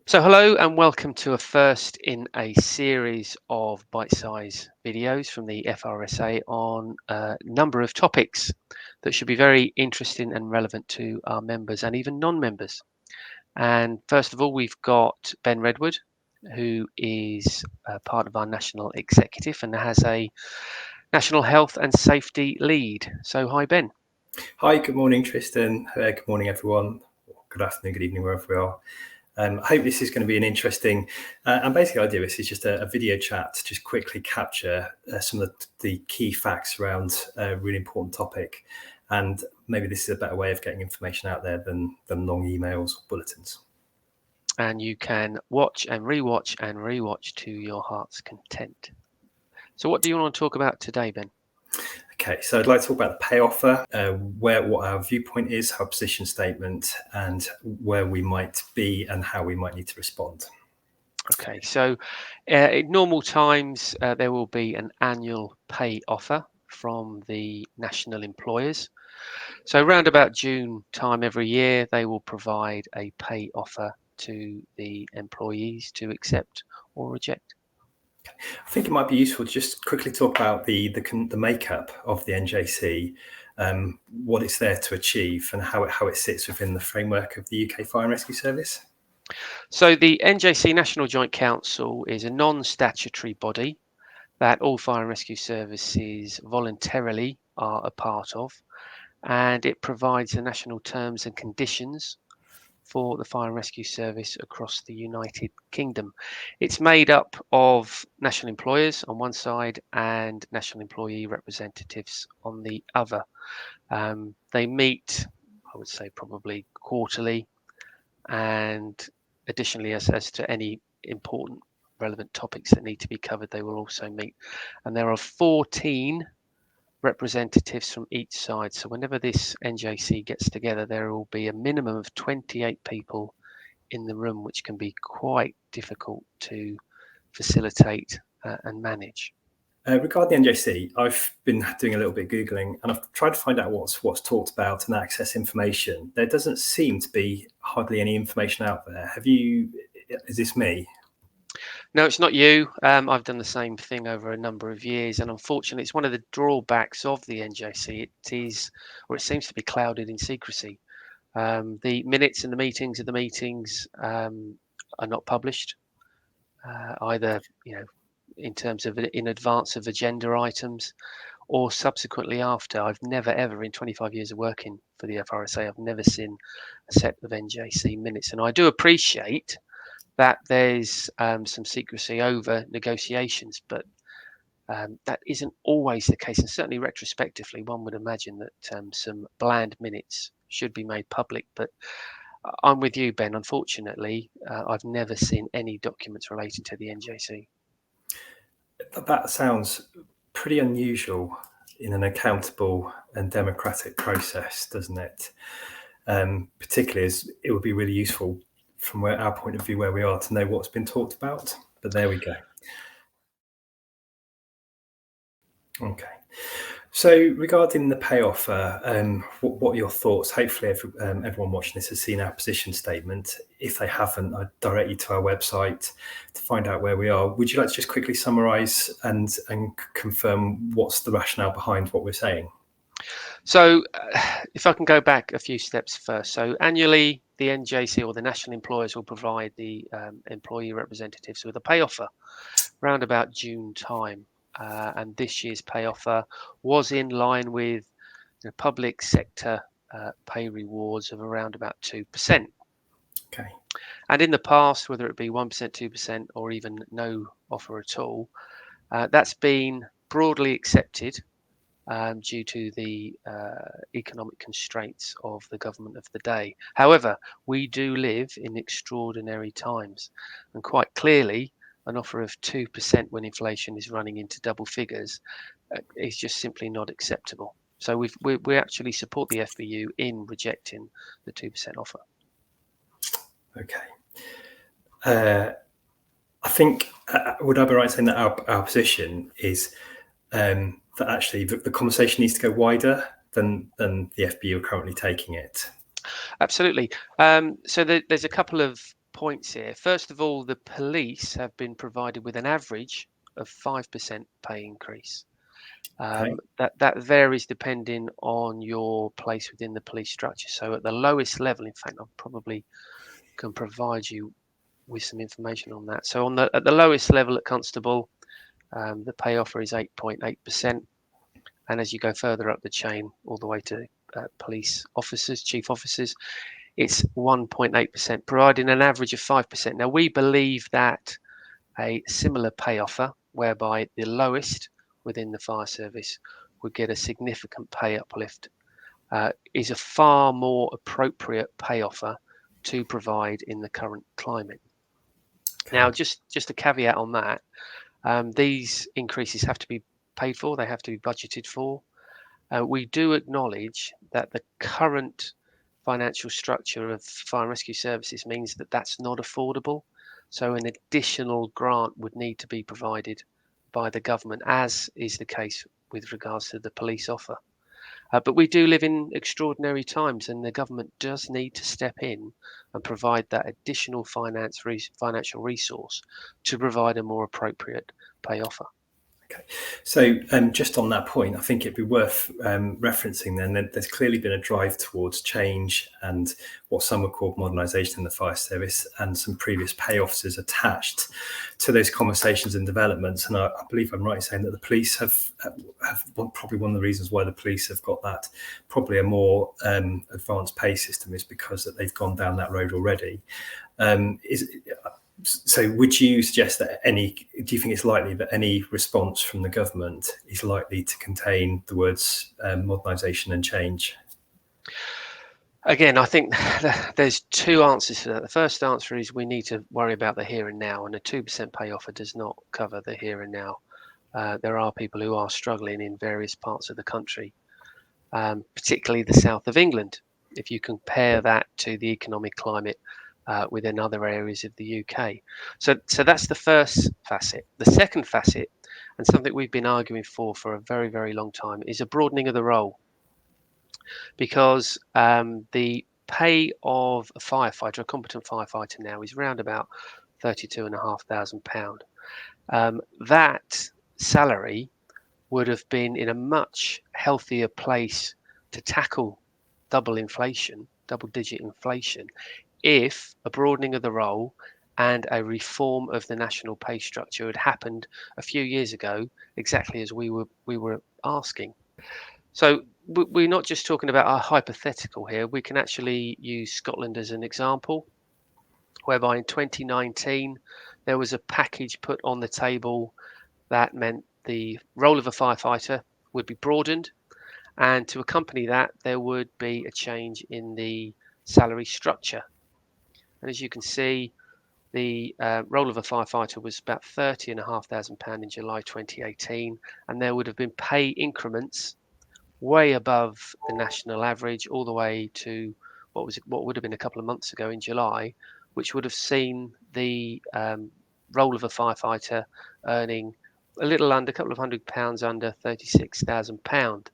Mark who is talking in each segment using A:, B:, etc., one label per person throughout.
A: So hello and welcome to a first in a series of bite-sized videos from the FRSA on a number of topics that should be very interesting and relevant to our members and even non-members. And first of all, we've got Ben Redwood, who is part of our national executive and has a national health and safety lead. So hi, Ben.
B: Hi, good morning, Tristan. Good morning, everyone. Good afternoon, good evening, wherever we are. I hope this is going to be an interesting and basically the idea of this is just a video chat to just quickly capture some of the key facts around a really important topic. And maybe this is a better way of getting information out there than long emails or bulletins.
A: And you can watch and rewatch to your heart's content. So what do you want to talk about today, Ben?
B: Okay, so I'd like to talk about the pay offer, what our viewpoint is, our position statement, and where we might be and how we might need to respond.
A: Okay, so in normal times, there will be an annual pay offer from the national employers. So around about June time every year, they will provide a pay offer to the employees to accept or reject.
B: I think it might be useful to just quickly talk about the makeup of the NJC, what it's there to achieve, and how it sits within the framework of the UK Fire and Rescue Service.
A: So the NJC National Joint Council is a non-statutory body that all fire and rescue services voluntarily are a part of, and it provides the national terms and conditions for the fire and rescue service across the United Kingdom. It's made up of national employers on one side and national employee representatives on the other. They meet, I would say, probably quarterly, and additionally, as to any important relevant topics that need to be covered, they will also meet. And there are 14 representatives from each side. So whenever this NJC gets together, there will be a minimum of 28 people in the room, which can be quite difficult to facilitate and manage.
B: Regarding the NJC, I've been doing a little bit of Googling and I've tried to find out what's talked about and access information. There doesn't seem to be hardly any information out there. Is this me?
A: No, it's not you. I've done the same thing over a number of years, and unfortunately, it's one of the drawbacks of the NJC. It is, or it seems to be clouded in secrecy. The minutes and the meetings of the meetings are not published, either in terms of in advance of agenda items or subsequently after. I've never ever in 25 years of working for the FRSA, I've never seen a set of NJC minutes, and I do appreciate that there's some secrecy over negotiations, but that isn't always the case. And certainly retrospectively, one would imagine that some bland minutes should be made public. But I'm with you, Ben. Unfortunately, I've never seen any documents relating to the NJC.
B: That sounds pretty unusual in an accountable and democratic process, doesn't it? Particularly as it would be really useful from our point of view where we are to know what's been talked about. But there we go. Okay. So regarding the pay offer, what are your thoughts? Hopefully everyone watching this has seen our position statement. If they haven't, I'd direct you to our website to find out where we are. Would you like to just quickly summarise and confirm what's the rationale behind what we're saying?
A: So if I can go back a few steps first. So annually, the NJC or the national employers will provide the employee representatives with a pay offer around about June time. And this year's pay offer was in line with the public sector pay rewards of around about 2%.
B: Okay.
A: And in the past, whether it be 1%, 2%, or even no offer at all, that's been broadly accepted due to the economic constraints of the government of the day. However, we do live in extraordinary times, and quite clearly, an offer of 2% when inflation is running into double figures is just simply not acceptable. So we actually support the FBU in rejecting the 2% offer.
B: Okay. I think, would I be right saying that our position is that actually the conversation needs to go wider than the FBU are currently taking it?
A: Absolutely. So there's a couple of points here. First of all, the police have been provided with an average of 5% pay increase.
B: Okay.
A: That varies depending on your place within the police structure. So at the lowest level, in fact, I probably can provide you with some information on that. So at the lowest level at constable, the pay offer is 8.8%, and as you go further up the chain, all the way to police officers, chief officers, it's 1.8%, providing an average of 5%. Now we believe that a similar pay offer, whereby the lowest within the fire service would get a significant pay uplift, is a far more appropriate pay offer to provide in the current climate.
B: Okay.
A: Now, just a caveat on that, these increases have to be paid for, they have to be budgeted for. We do acknowledge that the current financial structure of fire and rescue services means that that's not affordable. So an additional grant would need to be provided by the government, as is the case with regards to the police offer. But we do live in extraordinary times, and the government does need to step in and provide that additional financial resource to provide a more appropriate pay offer.
B: Okay, so just on that point, I think it'd be worth referencing then that there's clearly been a drive towards change and what some would call modernisation in the fire service, and some previous pay officers attached to those conversations and developments. And I believe I'm right in saying that the police have probably one of the reasons why the police have got that probably a more advanced pay system is because that they've gone down that road already. So would you suggest that do you think it's likely that any response from the government is likely to contain the words modernisation and change?
A: Again, I think there's two answers to that. The first answer is we need to worry about the here and now, and a 2% pay offer does not cover the here and now. There are people who are struggling in various parts of the country, particularly the south of England, if you compare that to the economic climate within other areas of the UK. So that's the first facet. The second facet, and something we've been arguing for a very, very long time, is a broadening of the role. Because the pay of a firefighter, a competent firefighter now, is around about £32,500. That salary would have been in a much healthier place to tackle double-digit inflation, if a broadening of the role and a reform of the national pay structure had happened a few years ago, exactly as we were asking. So we're not just talking about a hypothetical here. We can actually use Scotland as an example, whereby in 2019 there was a package put on the table that meant the role of a firefighter would be broadened, and to accompany that there would be a change in the salary structure. And as you can see, the role of a firefighter was about £30,500 in July 2018, and there would have been pay increments way above the national average, all the way to what would have been a couple of months ago in July, which would have seen the role of a firefighter earning a couple of £100 under £36,000.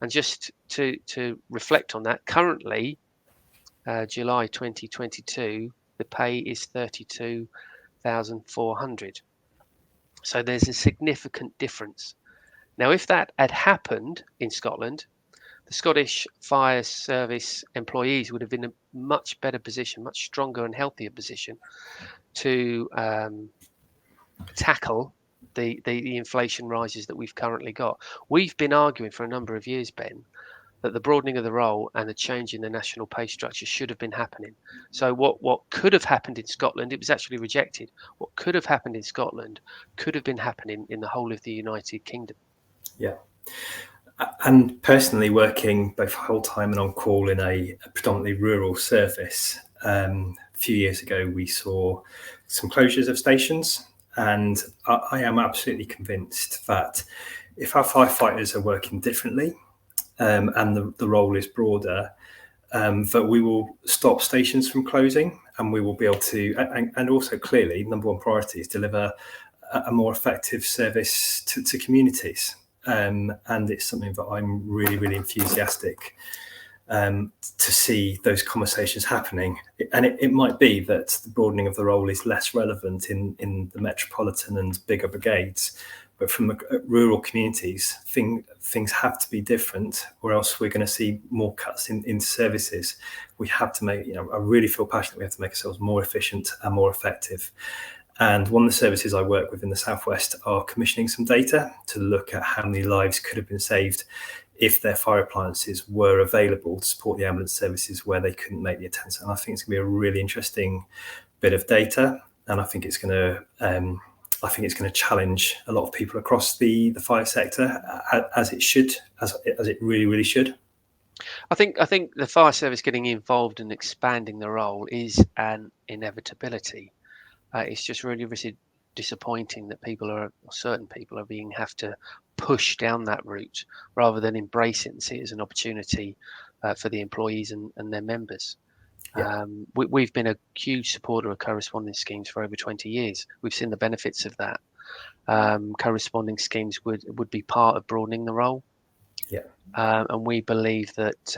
A: And just to reflect on that, currently, July 2022, the pay is £32,400. So there's a significant difference. Now, if that had happened in Scotland, the Scottish Fire Service employees would have been in a much better position, much stronger and healthier position to tackle the inflation rises that we've currently got. We've been arguing for a number of years, Ben, that the broadening of the role and the change in the national pay structure should have been happening. So what could have happened in Scotland, it was actually rejected. What could have happened in Scotland could have been happening in the whole of the United Kingdom.
B: Yeah. And personally working both full-time and on call in a predominantly rural service, a few years ago we saw some closures of stations, and I am absolutely convinced that if our firefighters are working differently and the role is broader, that we will stop stations from closing, and we will be able to, and also clearly number one priority is deliver a more effective service to communities. And it's something that I'm really, really enthusiastic to see those conversations happening. And it might be that the broadening of the role is less relevant in the metropolitan and bigger brigades, but from rural communities, things have to be different, or else we're going to see more cuts in services. We have to make, I really feel passionate, we have to make ourselves more efficient and more effective. And one of the services I work with in the Southwest are commissioning some data to look at how many lives could have been saved if their fire appliances were available to support the ambulance services where they couldn't make the attendance. And I think it's going to be a really interesting bit of data, and I think it's going to challenge a lot of people across the fire sector, as it really should.
A: I think the fire service getting involved and expanding the role is an inevitability. It's just really disappointing that certain people are have to push down that route rather than embrace it and see it as an opportunity for the employees and their members.
B: Yeah.
A: We've been a huge supporter of co-responding schemes for over 20 years. We've seen the benefits of that. Co-responding schemes would be part of broadening the role.
B: Yeah.
A: And we believe that,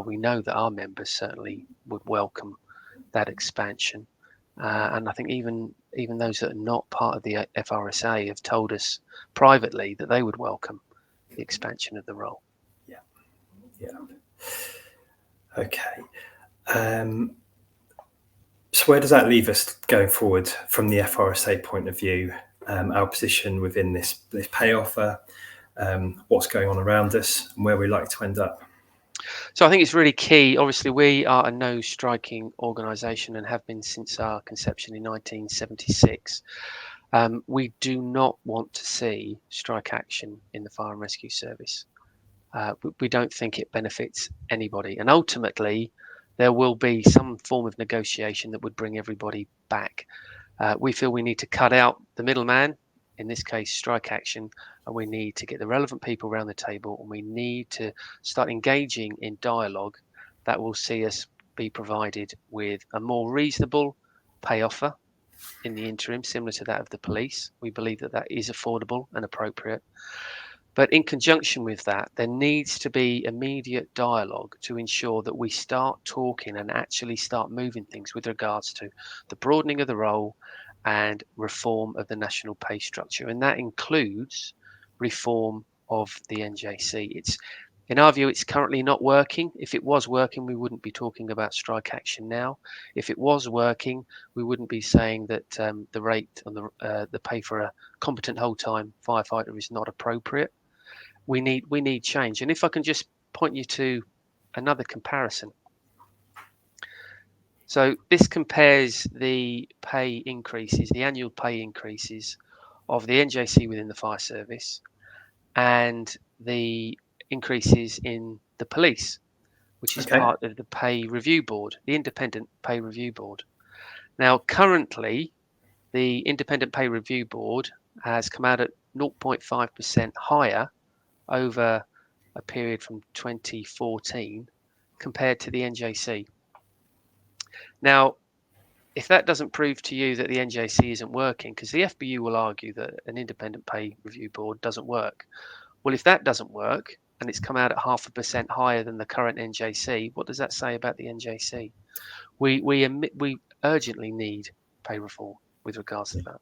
A: we know that our members certainly would welcome that expansion. And I think even those that are not part of the FRSA have told us privately that they would welcome the expansion of the role.
B: Yeah. Okay. So where does that leave us going forward from the FRSA point of view? Our position within this pay offer, what's going on around us, and where we like to end up?
A: So I think it's really key. Obviously, we are a no striking organisation and have been since our conception in 1976. We do not want to see strike action in the fire and rescue service. We don't think it benefits anybody. And ultimately, there will be some form of negotiation that would bring everybody back. We feel we need to cut out the middleman, in this case, strike action, and we need to get the relevant people around the table, and we need to start engaging in dialogue that will see us be provided with a more reasonable pay offer in the interim, similar to that of the police. We believe that that is affordable and appropriate. But in conjunction with that, there needs to be immediate dialogue to ensure that we start talking and actually start moving things with regards to the broadening of the role and reform of the national pay structure. And that includes reform of the NJC. In our view, it's currently not working. If it was working, we wouldn't be talking about strike action now. If it was working, we wouldn't be saying that the rate on the pay for a competent whole-time firefighter is not appropriate. We need change. And if I can just point you to another comparison. So this compares the pay increases, the annual pay increases of the NJC within the fire service and the increases in the police, which is part of the pay review board, the independent pay review board. Now, currently, the independent pay review board has come out at 0.5% higher over a period from 2014 compared to the NJC. Now, if that doesn't prove to you that the NJC isn't working, because the FBU will argue that an independent pay review board doesn't work. Well, if that doesn't work and it's come out at 0.5% higher than the current NJC, what does that say about the NJC? We urgently need pay reform with regards to that.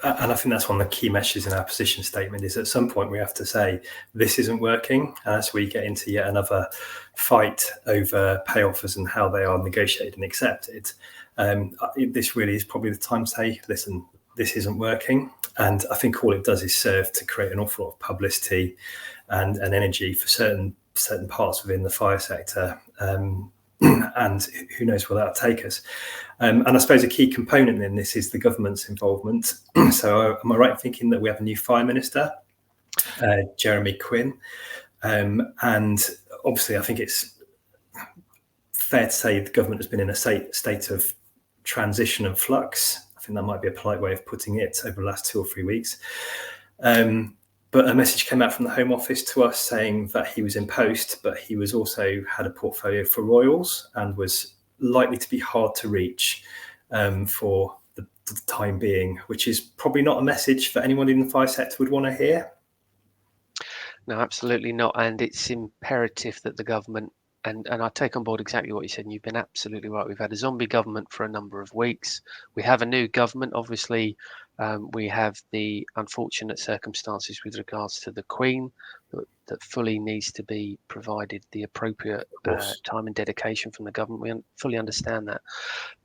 B: And I think that's one of the key messages in our position statement is at some point we have to say this isn't working, as we get into yet another fight over pay offers and how they are negotiated and accepted. This really is probably the time to say, listen, this isn't working. And I think all it does is serve to create an awful lot of publicity and energy for certain parts within the fire sector. And who knows where that'll take us. And I suppose a key component in this is the government's involvement. So am I right in thinking that we have a new Fire Minister, Jeremy Quinn? And obviously I think it's fair to say the government has been in a state of transition and flux. I think that might be a polite way of putting it over the last 2 or 3 weeks. But a message came out from the Home Office to us saying that he was in post, but he was also had a portfolio for Royals and was likely to be hard to reach for the time being, which is probably not a message that anyone in the fire sector would want to hear.
A: No, absolutely not. And it's imperative that the government, and I take on board exactly what you said, and you've been absolutely right. We've had a zombie government for a number of weeks. We have a new government. Obviously, we have the unfortunate circumstances with regards to the Queen that fully needs to be provided the appropriate
B: Of course.
A: time and dedication from the government. We fully understand that.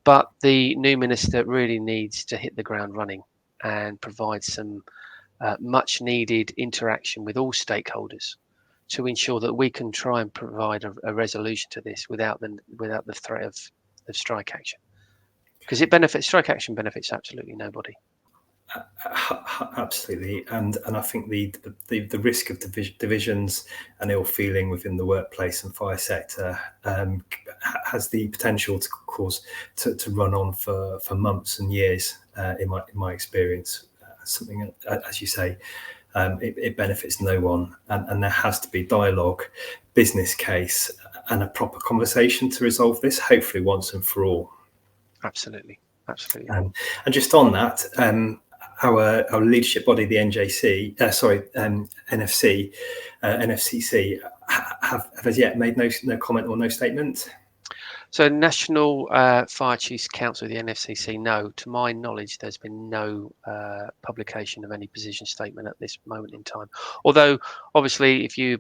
A: But the new minister really needs to hit the ground running and provide some much needed interaction with all stakeholders to ensure that we can try and provide a resolution to this without the threat of strike action, because strike action benefits absolutely nobody.
B: Absolutely, and I think the risk of divisions and ill feeling within the workplace and fire sector has the potential to cause to run on for months and years. In my experience, something as you say, it benefits no one, and there has to be dialogue, business case, and a proper conversation to resolve this. Hopefully, once and for all.
A: Absolutely.
B: And just on that. Our leadership body, the NFCC, have as yet made no comment or no statement.
A: So National Fire Chiefs Council, the NFCC, no, to my knowledge, there's been no publication of any position statement at this moment in time. Although, obviously, if you're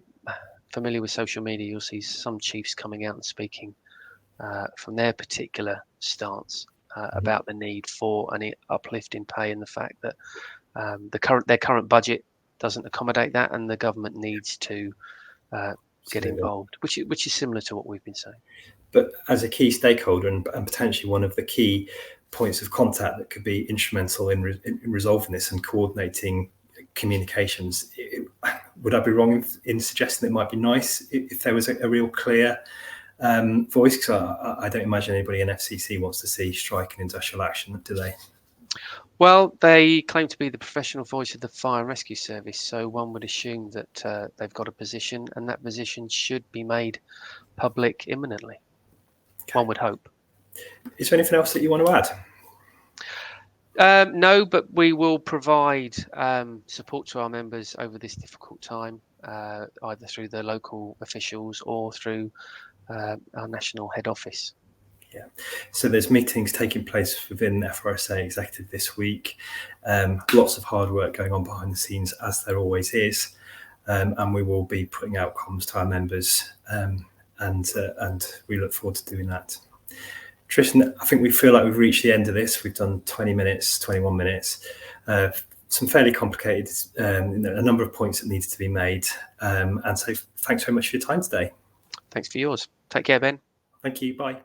A: familiar with social media, you'll see some chiefs coming out and speaking from their particular stance about the need for an uplift in pay and the fact that their current budget doesn't accommodate that, and the government needs to get involved, which is similar to what we've been saying.
B: But as a key stakeholder and potentially one of the key points of contact that could be instrumental in resolving this and coordinating communications, would I be wrong in suggesting it might be nice if there was a real clear voice? Because I don't imagine anybody in FCC wants to see strike and industrial action, do they?
A: Well, they claim to be the professional voice of the fire and rescue service, so one would assume that they've got a position, and that position should be made public imminently. Okay. One would hope.
B: Is there anything else that you want to
A: add? No, but we will provide support to our members over this difficult time, either through the local officials or through our national head office.
B: Yeah, so there's meetings taking place within FRSA Executive this week. Lots of hard work going on behind the scenes, as there always is, and we will be putting out comms to our members, and we look forward to doing that. Tristan, I think we feel like we've reached the end of this. We've done 20 minutes, 21 minutes, some fairly complicated, a number of points that needed to be made, and so thanks very much for your time today.
A: Thanks for yours. Take care, Ben.
B: Thank you. Bye.